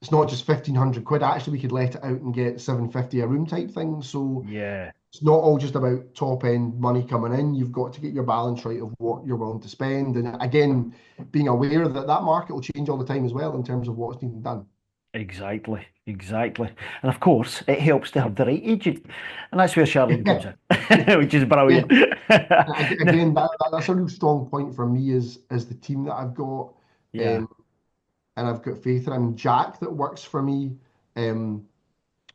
Speaker 2: It's not just 1,500 quid. Actually, we could let it out and get 750 a room type thing. So
Speaker 1: yeah,
Speaker 2: it's not all just about top end money coming in. You've got to get your balance right of what you're willing to spend. And again, being aware that that market will change all the time as well in terms of what's being done.
Speaker 1: exactly. Exactly. And of course, it helps to have the right agent. And that's where Charlene comes
Speaker 2: Yeah,
Speaker 1: in, which is
Speaker 2: yeah.
Speaker 1: brilliant.
Speaker 2: Again, that's a real strong point for me is the team that I've got,
Speaker 1: Yeah,
Speaker 2: um, and I've got faith in. I mean, Jack that works for me, um,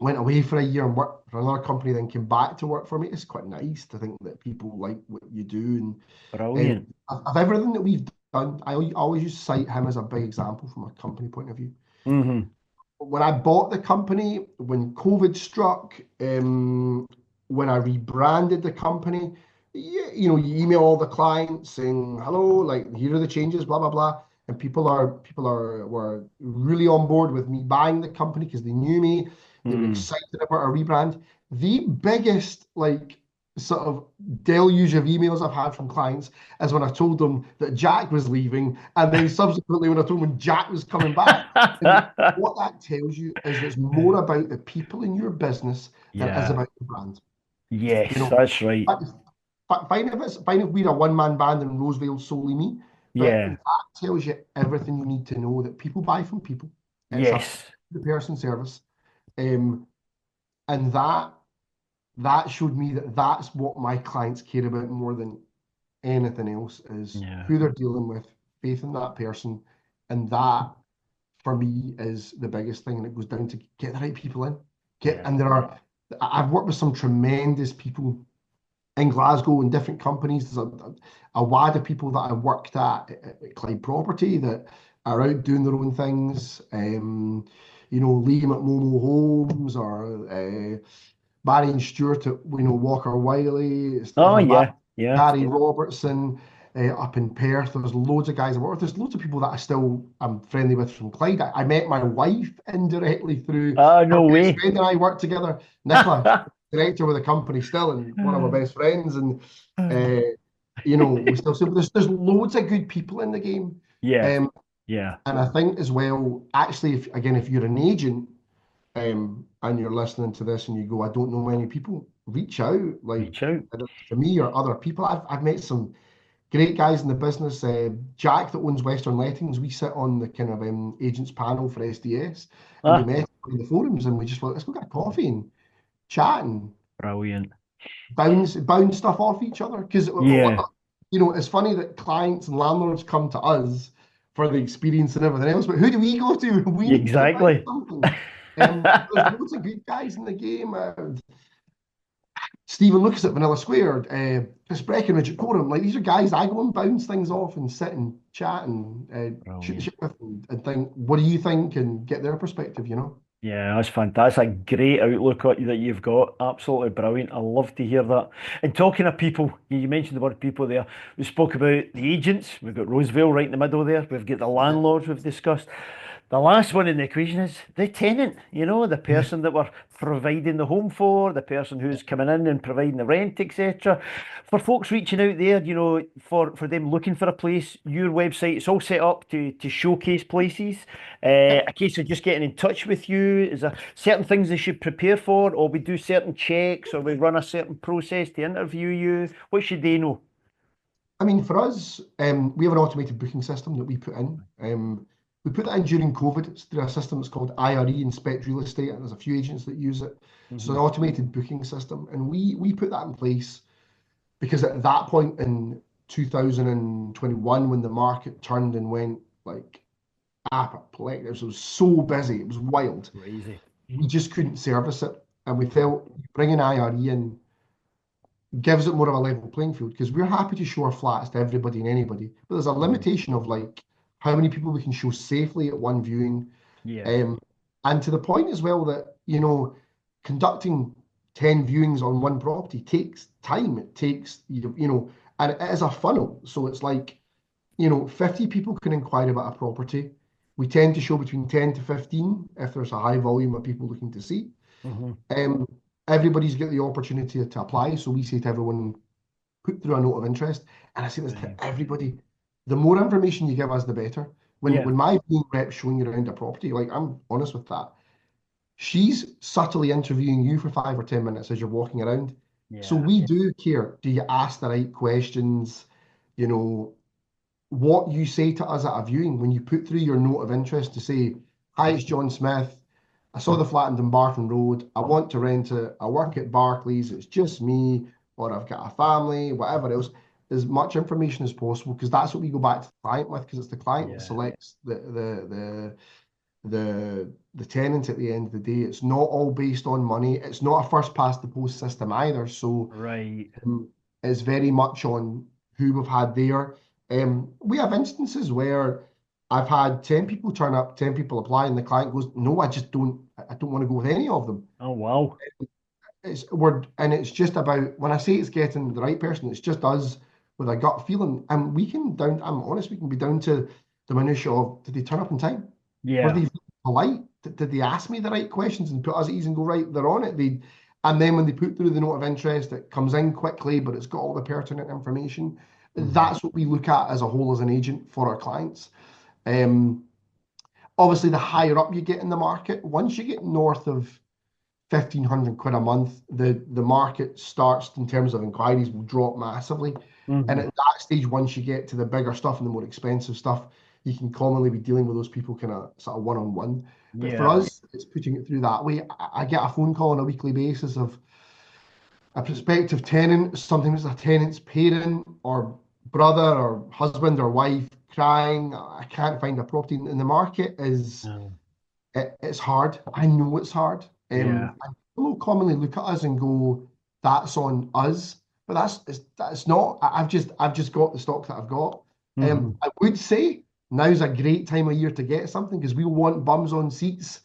Speaker 2: went away for a year and worked for another company, then came back to work for me. It's quite nice to think that people like what you do, and
Speaker 1: brilliant.
Speaker 2: of everything that we've done, I always used to cite him as a big example from a company point of view.
Speaker 1: Hmm.
Speaker 2: When I bought the company, when COVID struck, when I rebranded the company, you email all the clients saying, hello, like here are the changes, blah, blah, blah. And people were really on board with me buying the company because they knew me. They were
Speaker 1: Mm.
Speaker 2: excited about our rebrand. The biggest like sort of deluge of emails I've had from clients is when I told them that Jack was leaving, and then subsequently when I told them Jack was coming back. And what that tells you is that it's more about the people in your business than it is
Speaker 1: Yeah.
Speaker 2: about the brand. You
Speaker 1: Yes,
Speaker 2: know,
Speaker 1: that's right.
Speaker 2: but fine if we're a one-man band and Rosevale's solely me, but
Speaker 1: Yeah.
Speaker 2: that tells you everything you need to know that people buy from people. It's a
Speaker 1: Yes.
Speaker 2: the person service, um, and that showed me that that's what my clients care about more than anything else is
Speaker 1: Yeah.
Speaker 2: who they're dealing with, faith in that person, and that for me is the biggest thing, and it goes down to get the right people in.
Speaker 1: Yeah.
Speaker 2: And I've worked with some tremendous people in Glasgow in different companies. There's a wad of people that I worked at Clyde Property that are out doing their own things. Liam at Momo Homes or Barry and Stewart at Walker Wiley,
Speaker 1: Oh, yeah. Yeah.
Speaker 2: Gary Robertson up in Perth. There's loads of guys I work with. There's loads of people that I'm friendly with from Clyde. I met my wife indirectly through
Speaker 1: Oh,
Speaker 2: her
Speaker 1: no
Speaker 2: best
Speaker 1: way.
Speaker 2: friend and I worked together. Nicola, director with the company still, and one of my best friends. And we still see. But there's loads of good people in the game.
Speaker 1: Yeah.
Speaker 2: Um,
Speaker 1: Yeah.
Speaker 2: and I think as well, actually, if you're an agent and you're listening to this and you go, I don't know many people, reach out, like
Speaker 1: Reach out.
Speaker 2: whether it's to me or other people. I've met some great guys in the business. Jack that owns Western Lettings, we sit on the kind of agents panel for SDS, and we
Speaker 1: Ah,
Speaker 2: met in the forums and we just like, let's go get a coffee and chat and
Speaker 1: brilliant.
Speaker 2: bounce stuff off each other. Because
Speaker 1: Yeah.
Speaker 2: it's funny that clients and landlords come to us for the experience and everything else, but who do we go to? We need to bounce
Speaker 1: Exactly.
Speaker 2: something. There's loads of good guys in the game. Stephen Lucas at Vanilla Square, Chris Breckenridge at Coram. Like these are guys I go and bounce things off and sit and chat and shoot the
Speaker 1: Brilliant.
Speaker 2: shit with and think, what do you think? And get their perspective.
Speaker 1: Yeah, that's fantastic. A great outlook that you've got. Absolutely brilliant. I love to hear that. And talking of people, you mentioned the word people there. We spoke about the agents. We've got Rosevale right in the middle there. We've got the
Speaker 2: Yeah.
Speaker 1: landlords we've discussed. The last one in the equation is the tenant, the
Speaker 2: Yeah.
Speaker 1: person that we're providing the home for, the person who's coming in and providing the rent, etc. For folks reaching out there, for them looking for a place, your website, it's all set up to showcase places.
Speaker 2: Yep.
Speaker 1: A case of just getting in touch with you. Is there certain things they should prepare for, or we do certain checks, or we run a certain process to interview you? What should they know?
Speaker 2: I mean, for us, we have an automated booking system that we put in. We put that in during COVID. It's through a system that's called IRE, Inspect Real Estate, and there's a few agents that use it. So
Speaker 1: Hmm.
Speaker 2: an automated booking system, and we put that in place because at that point in 2021, when the market turned and went like apoplectic, it was so busy, it was wild.
Speaker 1: Crazy.
Speaker 2: We just couldn't service it, and we felt bringing IRE in gives it more of a level playing field because we're happy to show our flats to everybody and anybody, but there's a
Speaker 1: Mhm.
Speaker 2: limitation of like how many people we can show safely at one viewing.
Speaker 1: Yeah.
Speaker 2: Um, and to the point as well that, conducting 10 viewings on one property takes time. It takes, and it is a funnel. So it's like, 50 people can inquire about a property. We tend to show between 10 to 15 if there's a high volume of people looking to see.
Speaker 1: Hmm.
Speaker 2: Um, Everybody's got the opportunity to apply. So we say to everyone, put through a note of interest. And I say this to
Speaker 1: Right.
Speaker 2: everybody, the more information you give us, the better. When
Speaker 1: Yeah.
Speaker 2: when my viewing rep's showing you around a property, like I'm honest with that, she's subtly interviewing you for 5 or 10 minutes as you're walking around. So
Speaker 1: Yeah.
Speaker 2: we do care. Do you ask the right questions? You know, what you say to us at a viewing when you put through your note of interest to say, "Hi, it's John Smith. I saw the flat in Dumbarton Road. I want to rent it. I work at Barclays. It's just me, or I've got a family, whatever else." As much information as possible, because that's what we go back to the client with, because it's the client that
Speaker 1: Yeah.
Speaker 2: selects the tenant at the end of the day. It's not all based on money. It's not a first past the post system either. So
Speaker 1: Right.
Speaker 2: it's very much on who we've had there. We have instances where I've had 10 people turn up, 10 people apply, and the client goes, "No, I don't want to go with any of them."
Speaker 1: Oh, wow.
Speaker 2: And it's just about, when I say it's getting the right person, it's just us with a gut feeling. And I'm honest, we can be down to the minutiae of, did they turn up in time? Were
Speaker 1: Yeah.
Speaker 2: they polite? Did they ask me the right questions and put us at ease and go, right, they're on it? And then when they put through the note of interest, it comes in quickly, but it's got all the pertinent information.
Speaker 1: Hmm.
Speaker 2: That's what we look at as a whole as an agent for our clients. Um, Obviously, the higher up you get in the market, once you get north of 1,500 quid a month, the market starts in terms of inquiries will drop massively. And
Speaker 1: Hmm.
Speaker 2: at that stage, once you get to the bigger stuff and the more expensive stuff, you can commonly be dealing with those people kind of sort of one-on-one. But for
Speaker 1: Yeah.
Speaker 2: us, it's putting it through that way. I get a phone call on a weekly basis of a prospective tenant, sometimes a tenant's parent or brother or husband or wife crying, "I can't find a property in the market,"
Speaker 1: Oh,
Speaker 2: it's hard. I know it's hard.
Speaker 1: yeah.
Speaker 2: And people will commonly look at us and go, "That's on us," but that's not. I've just got the stock that I've got.
Speaker 1: Hmm.
Speaker 2: I would say now's a great time of year to get something because we want bums on seats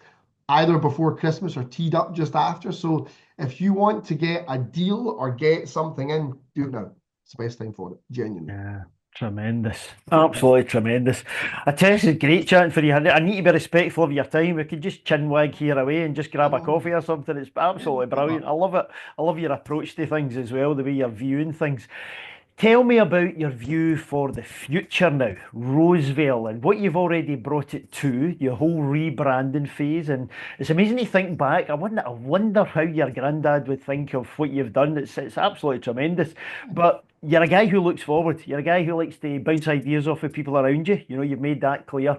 Speaker 2: either before Christmas or teed up just after. So if you want to get a deal or get something in, do it now. It's the best time for it, genuinely.
Speaker 1: Yeah. Tremendous. Absolutely tremendous. I tell you, this is great chatting for you. I need to be respectful of your time. We could just chin wag here away and just grab a coffee or something. It's absolutely brilliant. I love it. I love your approach to things as well, the way you're viewing things. Tell me about your view for the future now, Rosevale, and what you've already brought it to, your whole rebranding phase. And it's amazing to think back. I wonder how your granddad would think of what you've done. It's absolutely tremendous. But you're a guy who looks forward. You're a guy who likes to bounce ideas off of people around you. You've made that clear.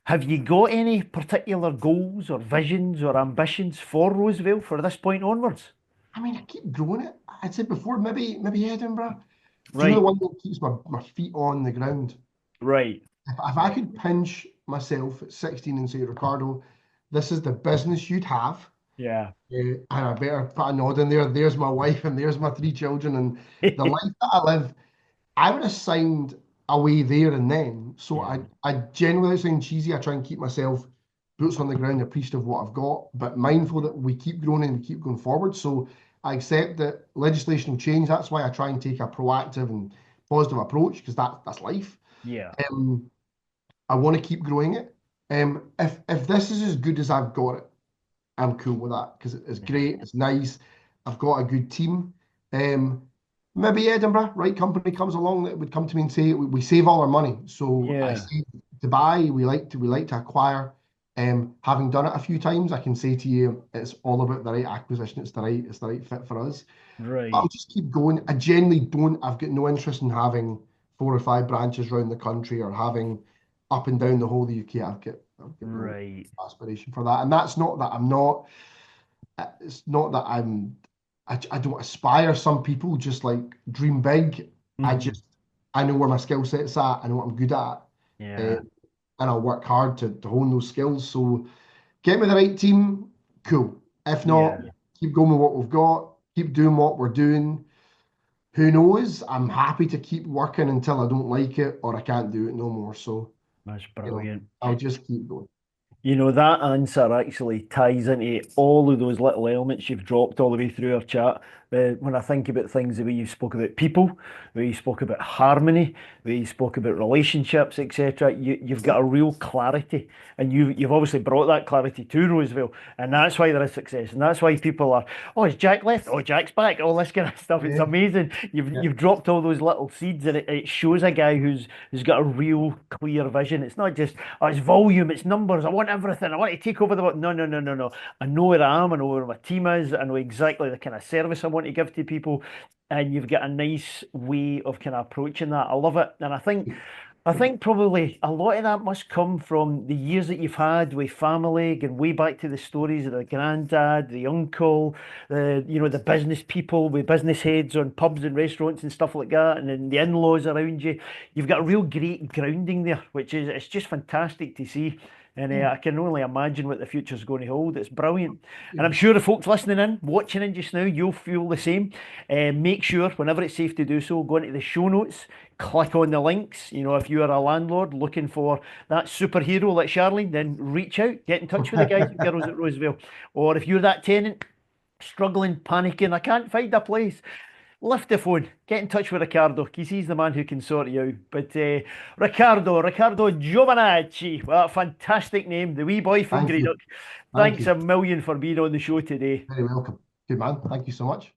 Speaker 1: Have you got any particular goals or visions or ambitions for Rosevale for this point onwards?
Speaker 2: I mean, I keep growing it. I'd said before, maybe Edinburgh. Do you know the
Speaker 1: Right,
Speaker 2: one that keeps my feet on the ground?
Speaker 1: right.
Speaker 2: If I could pinch myself at 16 and say, "Ricardo, this is the business you'd have,"
Speaker 1: Yeah.
Speaker 2: and I better put a nod in there. There's my wife and there's my three children and the life that I live, I would have signed away there and then. So
Speaker 1: Yeah.
Speaker 2: I generally, without sounding cheesy, I try and keep myself boots on the ground, appreciative of what I've got, but mindful that we keep growing and we keep going forward. So I accept that legislation will change. That's why I try and take a proactive and positive approach because that's life.
Speaker 1: Yeah.
Speaker 2: Um, I want to keep growing it. If this is as good as I've got it, I'm cool with that because it's
Speaker 1: Yeah.
Speaker 2: great, it's nice. I've got a good team. Um, Maybe Edinburgh, right company comes along that would come to me and say we save all our money. So I
Speaker 1: Yeah.
Speaker 2: say to buy, we like to acquire. Having done it a few times, I can say to you, it's all about the right acquisition. It's the right fit for us. But I'll
Speaker 1: Right.
Speaker 2: just keep going. I generally don't. I've got no interest in having 4 or 5 branches around the country or having up and down the whole of the UK. I've got no
Speaker 1: Right.
Speaker 2: aspiration for that. And that's not that I'm not. It's not that I don't aspire. Some people just like dream big. I
Speaker 1: Hmm.
Speaker 2: just I know where my skill set's at. I know what I'm good at,
Speaker 1: Yeah.
Speaker 2: and I'll work hard to hone those skills. So get me the right team, cool. If not,
Speaker 1: Yeah.
Speaker 2: keep going with what we've got. Keep doing what we're doing. Who knows? I'm happy to keep working until I don't like it or I can't do it no more. So,
Speaker 1: That's
Speaker 2: you know,
Speaker 1: brilliant.
Speaker 2: I'll just keep going.
Speaker 1: You know, that answer actually ties into all of those little elements you've dropped all the way through our chat. When I think about things, the way you spoke about people, the way you spoke about harmony, the way you spoke about relationships, etc., you've got a real clarity, and you've obviously brought that clarity to Roseville, and that's why there is success, and that's why people are, oh, is Jack left? Oh, Jack's back. All this kind of stuff. It's
Speaker 2: Yeah,
Speaker 1: amazing. You've
Speaker 2: yeah,
Speaker 1: you've dropped all those little seeds, and it shows a guy who's got a real clear vision. It's not just, oh, it's volume, it's numbers. I want everything. I want to take over the world. No, no, no, no, no. I know where I am. I know where my team is. I know exactly the kind of service I want to give to people. And you've got a nice way of kind of approaching that. I love it. And I think probably a lot of that must come from the years that you've had with family, going way back to the stories of the granddad, the uncle, the business people with business heads on pubs and restaurants and stuff like that, and then the in-laws around you. You've got a real great grounding there, which is it's just fantastic to see. And
Speaker 2: yeah,
Speaker 1: I can only imagine what the future's going to hold. It's brilliant.
Speaker 2: yeah.
Speaker 1: And I'm sure the folks listening in, watching in just now, you'll feel the same. Make sure, whenever it's safe to do so, go into the show notes, click on the links. If you are a landlord looking for that superhero like Charlene, then reach out, get in touch with the guys and girls at Roseville. Or if you're that tenant struggling, panicking, I can't find a place, lift the phone, get in touch with Riccardo, because he's the man who can sort you out. But Riccardo Giovanacci, well, a fantastic name, the wee boy from
Speaker 2: Thank you.
Speaker 1: Greenock.
Speaker 2: Thank
Speaker 1: Thanks
Speaker 2: you.
Speaker 1: a million for being on the show today.
Speaker 2: Very welcome. Good man. Thank you so much.